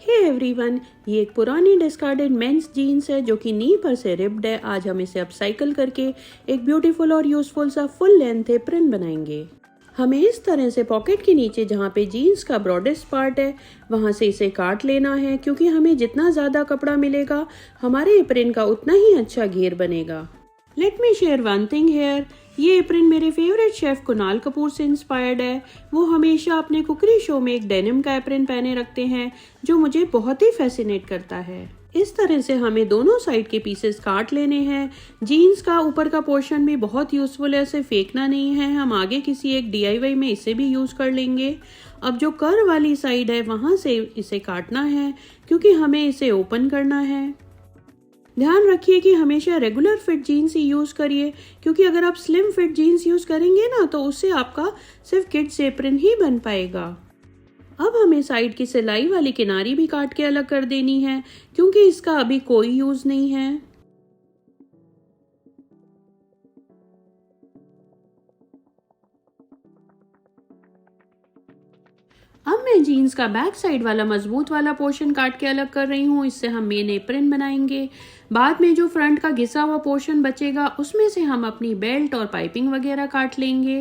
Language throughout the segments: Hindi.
हे एवरीवन, ये एक पुरानी डिस्कार्डेड मेंस जीन्स है जो कि नी पर से रिप्ड है। आज हम इसे अपसाइकल करके एक ब्यूटीफुल और यूजफुल सा फुल लेंथ एप्रन बनाएंगे। हमें इस तरह से पॉकेट के नीचे जहाँ पे जीन्स का ब्रॉडेस्ट पार्ट है वहाँ से इसे काट लेना है, क्योंकि हमें जितना ज़्यादा कपड़ा मिलेगा हमारे एप्रन का उतना ही अच्छा घेर बनेगा। Let me share one thing here. ये एप्रन मेरे फेवरेट शेफ कुणाल कपूर से इंस्पायर्ड है। वो हमेशा अपने कुकरी शो में एक डेनिम का एप्रन पहने रखते हैं जो मुझे बहुत ही फैसिनेट करता है। इस तरह से हमें दोनों साइड के पीसेस काट लेने हैं। जीन्स का ऊपर का पोर्शन भी बहुत यूजफुल है, इसे फेंकना नहीं है। हम आगे किसी एक DIY में इसे भी यूज कर लेंगे। अब जो कर वाली साइड है वहां से इसे काटना है, क्योंकि हमें इसे ओपन करना है। ध्यान रखिए कि हमेशा रेगुलर फिट जीन्स ही यूज करिए, क्योंकि अगर आप स्लिम फिट जीन्स यूज करेंगे ना तो उससे आपका सिर्फ किड्स एप्रन ही बन पाएगा। अब हमें साइड की सिलाई वाली किनारी भी काट के अलग कर देनी है, क्योंकि इसका अभी कोई यूज नहीं है। अब मैं जीन्स का बैक साइड वाला मजबूत वाला पोर्शन काट के अलग कर रही हूँ। इससे हम मेन एप्रन बनाएंगे। बाद में जो फ्रंट का घिसा हुआ पोर्शन बचेगा उसमें से हम अपनी बेल्ट और पाइपिंग वगैरह काट लेंगे।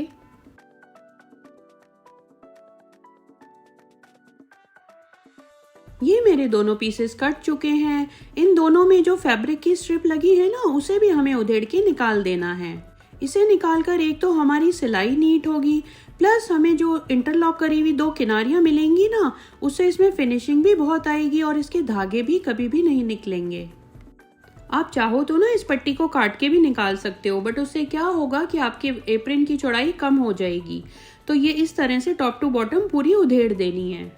ये मेरे दोनों पीसेस कट चुके हैं। इन दोनों में जो फैब्रिक की स्ट्रिप लगी है ना, उसे भी हमें उधेड़ के निकाल देना है। इसे निकालकर एक तो हमारी सिलाई नीट होगी, प्लस हमें जो इंटरलॉक करी हुई दो किनारियां मिलेंगी ना, उससे इसमें फिनिशिंग भी बहुत आएगी और इसके धागे भी कभी भी नहीं निकलेंगे। आप चाहो तो ना इस पट्टी को काट के भी निकाल सकते हो, बट उससे क्या होगा कि आपके एप्रन की चौड़ाई कम हो जाएगी। तो ये इस तरह से टॉप टू बॉटम पूरी उधेड़ देनी है।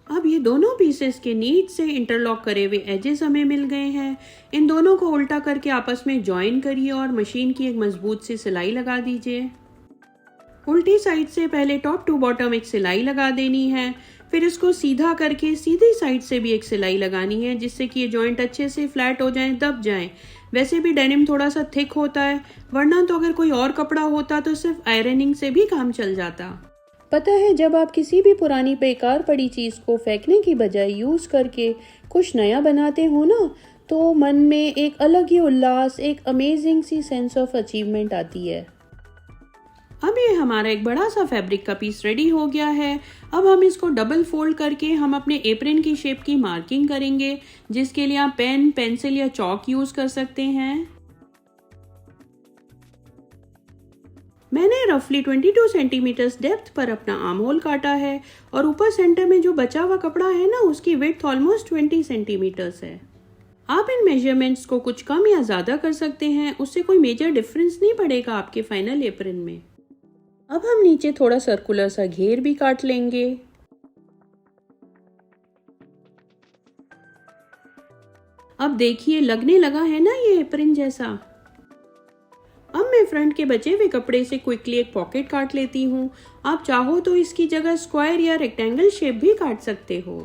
अब ये दोनों पीसेस के नीट से इंटरलॉक करे हुए एजेस हमें मिल गए हैं। इन दोनों को उल्टा करके आपस में जॉइन करिए और मशीन की एक मजबूत सी सिलाई लगा दीजिए। उल्टी साइड से पहले टॉप टू बॉटम एक सिलाई लगा देनी है, फिर इसको सीधा करके सीधी साइड से भी एक सिलाई लगानी है, जिससे कि ये जॉइंट अच्छे से फ्लैट हो जाएं, दब जाएं। वैसे भी डेनिम थोड़ा सा थिक होता है, वरना तो अगर कोई और कपड़ा होता तो सिर्फ आयरनिंग से भी काम चल जाता। पता है, जब आप किसी भी पुरानी बेकार पड़ी चीज को फेंकने की बजाय यूज करके कुछ नया बनाते हो ना, तो मन में एक अलग ही उल्लास, एक अमेजिंग सी सेंस ऑफ अचीवमेंट आती है। अब ये हमारा एक बड़ा सा फैब्रिक का पीस रेडी हो गया है। अब हम इसको डबल फोल्ड करके हम अपने एप्रन की शेप की मार्किंग करेंगे, जिसके लिए आप पेन, पेंसिल या चॉक यूज कर सकते हैं। मैंने रफली 22 सेंटीमीटर्स डेप्थ पर अपना आर्म होल काटा है और ऊपर सेंटर में जो बचा हुआ कपड़ा है ना, उसकी विड्थ ऑलमोस्ट 20 सेंटीमीटर्स है। आप इन मेजरमेंट्स को कुछ कम या ज्यादा कर सकते हैं, उससे कोई मेजर डिफरेंस नहीं पड़ेगा आपके फाइनल एप्रन में। अब हम नीचे थोड़ा सर्कुलर सा घेर भी काट लेंगे। अब देखिए, लगने लगा है ना ये एप्रन जैसा। अब मैं फ्रंट के बचे हुए कपड़े से क्विकली एक पॉकेट काट लेती हूँ। आप चाहो तो इसकी जगह स्क्वायर या रेक्टेंगल शेप भी काट सकते हो।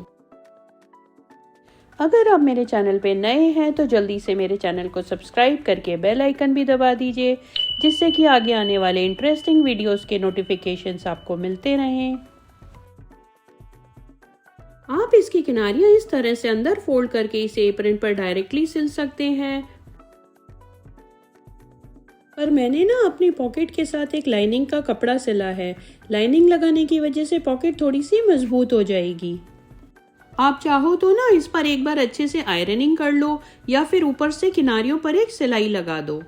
अगर आप मेरे चैनल पे नए हैं तो जल्दी से मेरे चैनल को सब्सक्राइब करके बेल आइकन भी दबा दीजिए, जिससे कि आगे आने वाले इंटरेस्टिंग वीडियोस के नोटिफिकेशंस आपको मिलते रहें। आप इसकी किनारियां इस तरह से अंदर फोल्ड करके इसे एप्रन पर डायरेक्टली सिल सकते हैं, पर मैंने ना अपनी पॉकेट के साथ एक लाइनिंग का कपड़ा सिला है। लाइनिंग लगाने की वजह से पॉकेट थोड़ी सी मजबूत हो जाएगी। आप चाहो तो ना इस पर एक बार अच्छे से आयरनिंग कर लो, या फिर ऊपर से किनारियों पर एक सिलाई लगा दो।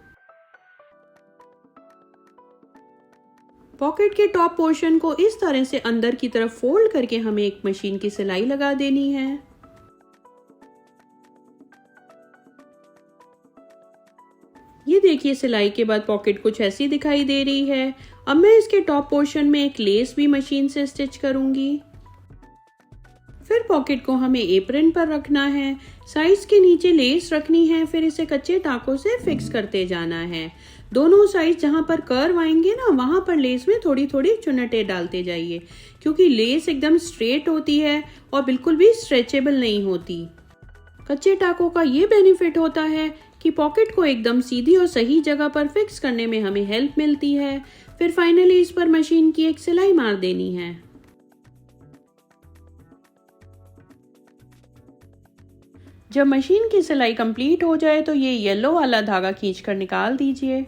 पॉकेट के टॉप पोर्शन को इस तरह से अंदर की तरफ फोल्ड करके हमें एक मशीन की सिलाई लगा देनी है। ये देखिए, सिलाई के बाद पॉकेट कुछ ऐसी दिखाई दे रही है। अब मैं इसके टॉप पोर्शन में एक लेस भी मशीन से स्टिच करूंगी। फिर पॉकेट को हमें एप्रन पर रखना है, साइड्स के नीचे लेस रखनी है, फिर इसे कच्चे टाकों से फिक्स करते जाना है। दोनों साइड जहां पर कर्व आएंगे ना, वहां पर लेस में थोड़ी थोड़ी चुनटे डालते जाइए, क्योंकि लेस एकदम स्ट्रेट होती है और बिल्कुल भी स्ट्रेचेबल नहीं होती। कच्चे टाकों का ये बेनिफिट होता है कि पॉकेट को एकदम सीधी और सही जगह पर फिक्स करने में हमें हेल्प मिलती है। फिर फाइनली इस पर मशीन की एक सिलाई मार देनी है। जब मशीन की सिलाई कंप्लीट हो जाए तो ये येलो वाला धागा खींचकर निकाल दीजिए।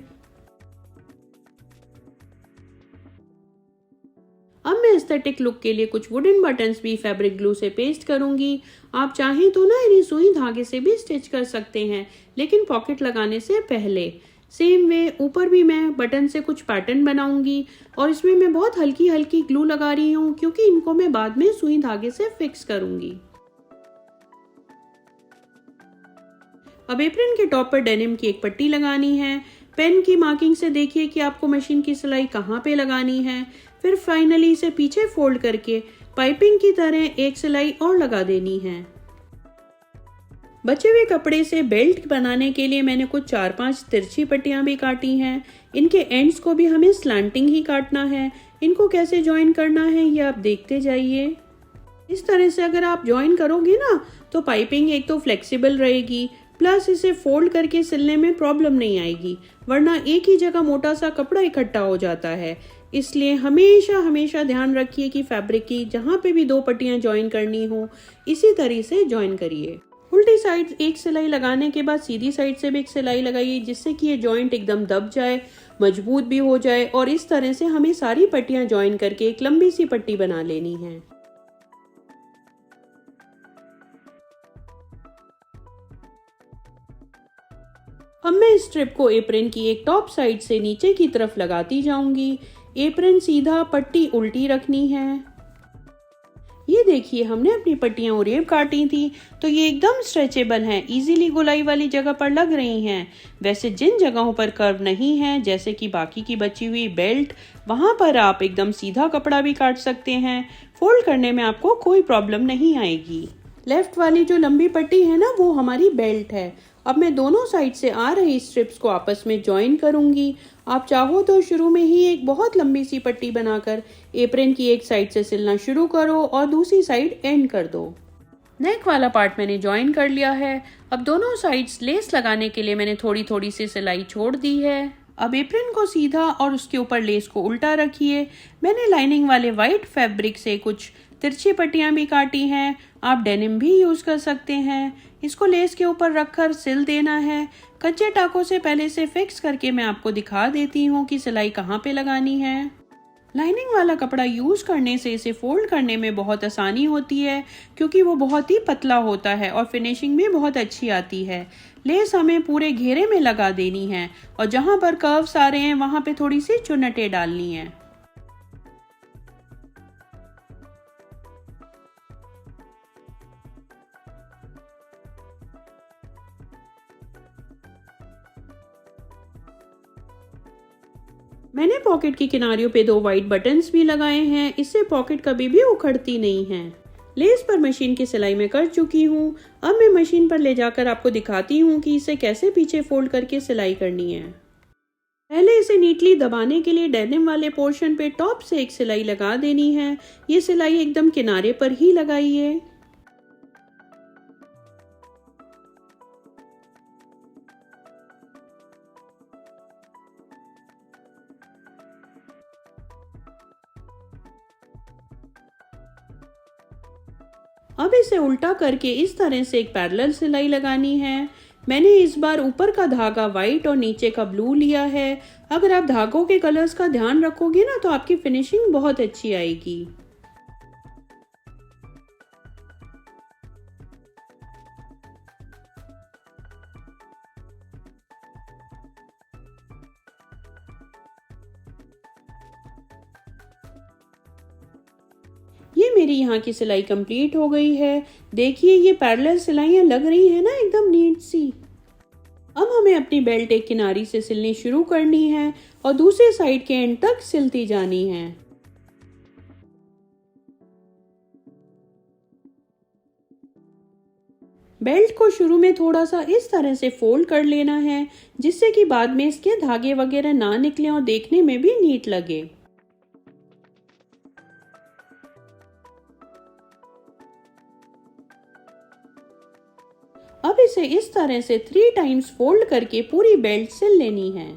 अब मैं एस्थेटिक लुक के लिए कुछ वुडन बटन्स भी फैब्रिक ग्लू से पेस्ट करूंगी। आप चाहें तो ना इन्हें सुई धागे से भी स्टिच कर सकते हैं, लेकिन पॉकेट लगाने से पहले। सेम वे ऊपर भी मैं बटन से कुछ पैटर्न बनाऊंगी और इसमें मैं बहुत हल्की हल्की ग्लू लगा रही हूँ, क्योंकि इनको मैं बाद में सुई धागे से फिक्स करूंगी। अब एप्रन के टॉप पर डेनिम की एक पट्टी लगानी है। पेन की मार्किंग से देखिए कि आपको मशीन की सिलाई कहाँ पे लगानी है। फिर फाइनली इसे पीछे फोल्ड करके पाइपिंग की तरह एक सिलाई और लगा देनी है। बचे हुए कपड़े से बेल्ट बनाने के लिए मैंने कुछ 4-5 तिरछी पट्टियां भी काटी हैं। इनके एंड्स को भी हमें स्लांटिंग ही काटना है। इनको कैसे ज्वाइन करना है ये आप देखते जाइए। इस तरह से अगर आप ज्वाइन करोगे ना तो पाइपिंग एक तो फ्लेक्सिबल रहेगी, प्लस इसे फोल्ड करके सिलने में प्रॉब्लम नहीं आएगी, वरना एक ही जगह मोटा सा कपड़ा इकट्ठा हो जाता है। इसलिए हमेशा हमेशा ध्यान रखिए कि फैब्रिक की जहाँ पे भी 2 पट्टियां ज्वाइन करनी हो इसी तरह से ज्वाइन करिए। उल्टी साइड एक सिलाई लगाने के बाद सीधी साइड से भी एक सिलाई लगाइए, जिससे कि ये जॉइंट एकदम दब जाए, मजबूत भी हो जाए। और इस तरह से हमें सारी पट्टियां ज्वाइन करके एक लंबी सी पट्टी बना लेनी है। अब मैं इस स्ट्रिप को एप्रन की एक टॉप साइड से नीचे की तरफ लगाती जाऊंगी। एप्रन सीधा, पट्टी उल्टी रखनी है। ये देखिए हमने अपनी पट्टियां ओरेब काटी थी तो ये एकदम स्ट्रेचेबल हैं, इजीली गोलाई वाली जगह पर लग रही हैं। वैसे जिन जगहों पर कर्व नहीं है, जैसे कि बाकी की बची हुई बेल्ट, वहां पर आप एकदम सीधा कपड़ा भी काट सकते हैं। फोल्ड करने में आपको कोई प्रॉब्लम नहीं आएगी। लेफ्ट वाली जो लंबी पट्टी है ना, वो हमारी बेल्ट है। अब मैं दोनों साइड से आ रही स्ट्रिप्स को आपस में ज्वाइन करूंगी। आप चाहो तो शुरू में ही एक बहुत लंबी सी पट्टी बनाकर एप्रन की एक साइड से सिलना शुरू करो और दूसरी साइड एंड कर दो। नेक वाला पार्ट मैंने ज्वाइन कर लिया है। अब दोनों साइड्स लेस लगाने के लिए मैंने थोड़ी थोड़ी सी सिलाई छोड़ दी है। अब एप्रन को सीधा और उसके ऊपर लेस को उल्टा रखिए। मैंने लाइनिंग वाले वाइट फैब्रिक से कुछ तिरछी पट्टियां भी काटी हैं। आप डेनिम भी यूज कर सकते हैं। इसको लेस के ऊपर रखकर सिल देना है। कच्चे टाकों से पहले से फिक्स करके मैं आपको दिखा देती हूँ कि सिलाई कहाँ पे लगानी है। लाइनिंग वाला कपड़ा यूज करने से इसे फोल्ड करने में बहुत आसानी होती है, क्योंकि वो बहुत ही पतला होता है और फिनिशिंग भी बहुत अच्छी आती है। लेस हमें पूरे घेरे में लगा देनी है और जहां पर कर्व्स आ रहे हैं वहां पे थोड़ी सी चुन्नटें डालनी है। मैंने पॉकेट की किनारियों पे 2 वाइट बटन्स भी लगाए हैं। इससे पॉकेट कभी भी उखड़ती नहीं है। लेस पर मशीन की सिलाई में कर चुकी हूँ। अब मैं मशीन पर ले जाकर आपको दिखाती हूँ कि इसे कैसे पीछे फोल्ड करके सिलाई करनी है। पहले इसे नीटली दबाने के लिए डेनिम वाले पोर्शन पे टॉप से एक सिलाई लगा देनी है। ये सिलाई एकदम किनारे पर ही लगाइए। अब इसे उल्टा करके इस तरह से एक पैरेलल सिलाई लगानी है। मैंने इस बार ऊपर का धागा व्हाइट और नीचे का ब्लू लिया है। अगर आप धागों के कलर्स का ध्यान रखोगे ना तो आपकी फिनिशिंग बहुत अच्छी आएगी। ये मेरी यहाँ की सिलाई कंप्लीट हो गई है। देखिए ये पैरेलल सिलाइयाँ लग रही है ना, एकदम नीट सी। अब हमें अपनी बेल्ट एक किनारी से सिलनी शुरू करनी है और दूसरे साइड के एंड तक सिलती जानी है। बेल्ट को शुरू में थोड़ा सा इस तरह से फोल्ड कर लेना है, जिससे कि बाद में इसके धागे वगैरह ना निकले और देखने में भी नीट लगे। अब इसे इस तरह से 3 टाइम्स फोल्ड करके पूरी बेल्ट सिल लेनी है।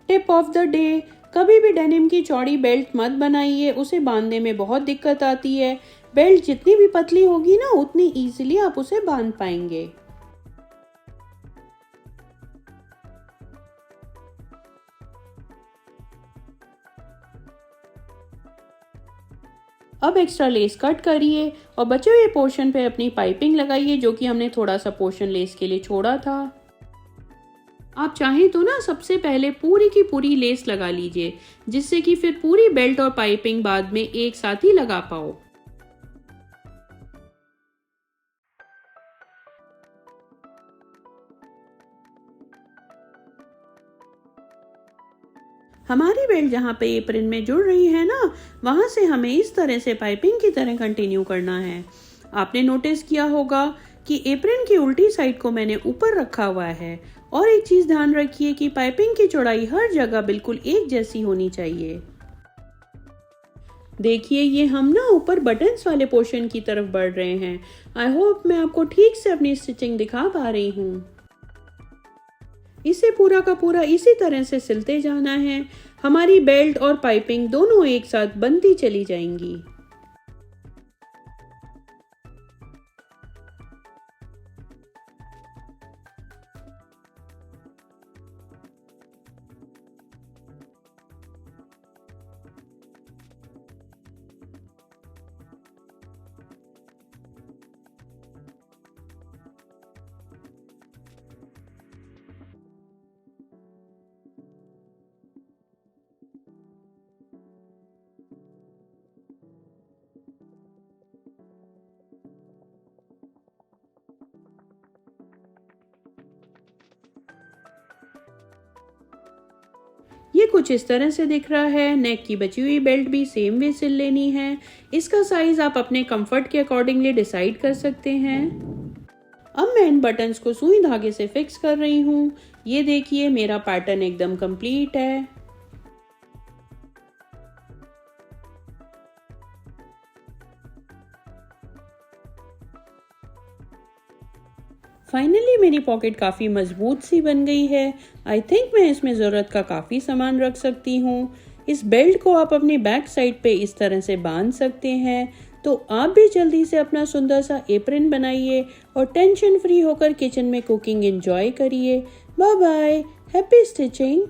टिप ऑफ द डे, कभी भी डेनिम की चौड़ी बेल्ट मत बनाइए, उसे बांधने में बहुत दिक्कत आती है। बेल्ट जितनी भी पतली होगी ना, उतनी इजीली आप उसे बांध पाएंगे। अब एक्स्ट्रा लेस कट करिए और बचे हुए पोर्शन पे अपनी पाइपिंग लगाइए, जो कि हमने थोड़ा सा पोर्शन लेस के लिए छोड़ा था। आप चाहें तो ना सबसे पहले पूरी की पूरी लेस लगा लीजिए, जिससे कि फिर पूरी बेल्ट और पाइपिंग बाद में एक साथ ही लगा पाओ। हमारी बेल्ट जहाँ पे एप्रन में जुड़ रही है ना, वहां से हमें इस तरह से पाइपिंग की तरह कंटिन्यू करना है। आपने नोटिस किया होगा कि एप्रन की उल्टी साइड को मैंने ऊपर रखा हुआ है। और एक चीज ध्यान रखिए कि पाइपिंग की चौड़ाई हर जगह बिल्कुल एक जैसी होनी चाहिए। देखिए, ये हम ना ऊपर बटन्स वाले पोर्शन की तरफ बढ़ रहे हैं। आई होप मैं आपको ठीक से अपनी स्टिचिंग दिखा पा रही हूँ। इसे पूरा का पूरा इसी तरह से सिलते जाना है। हमारी बेल्ट और पाइपिंग दोनों एक साथ बनती चली जाएंगी। ये कुछ इस तरह से दिख रहा है। नेक की बची हुई बेल्ट भी सेम वे सिल लेनी है। इसका साइज आप अपने कंफर्ट के अकॉर्डिंगली डिसाइड कर सकते हैं। अब मैं इन बटन्स को सुई धागे से फिक्स कर रही हूँ। ये देखिए, मेरा पैटर्न एकदम कंप्लीट है। फाइनली मेरी पॉकेट काफ़ी मजबूत सी बन गई है। आई थिंक मैं इसमें ज़रूरत का काफ़ी सामान रख सकती हूँ। इस बेल्ट को आप अपनी बैक साइड पे इस तरह से बांध सकते हैं। तो आप भी जल्दी से अपना सुंदर सा एप्रन बनाइए और टेंशन फ्री होकर किचन में कुकिंग एंजॉय करिए। Bye bye, happy stitching.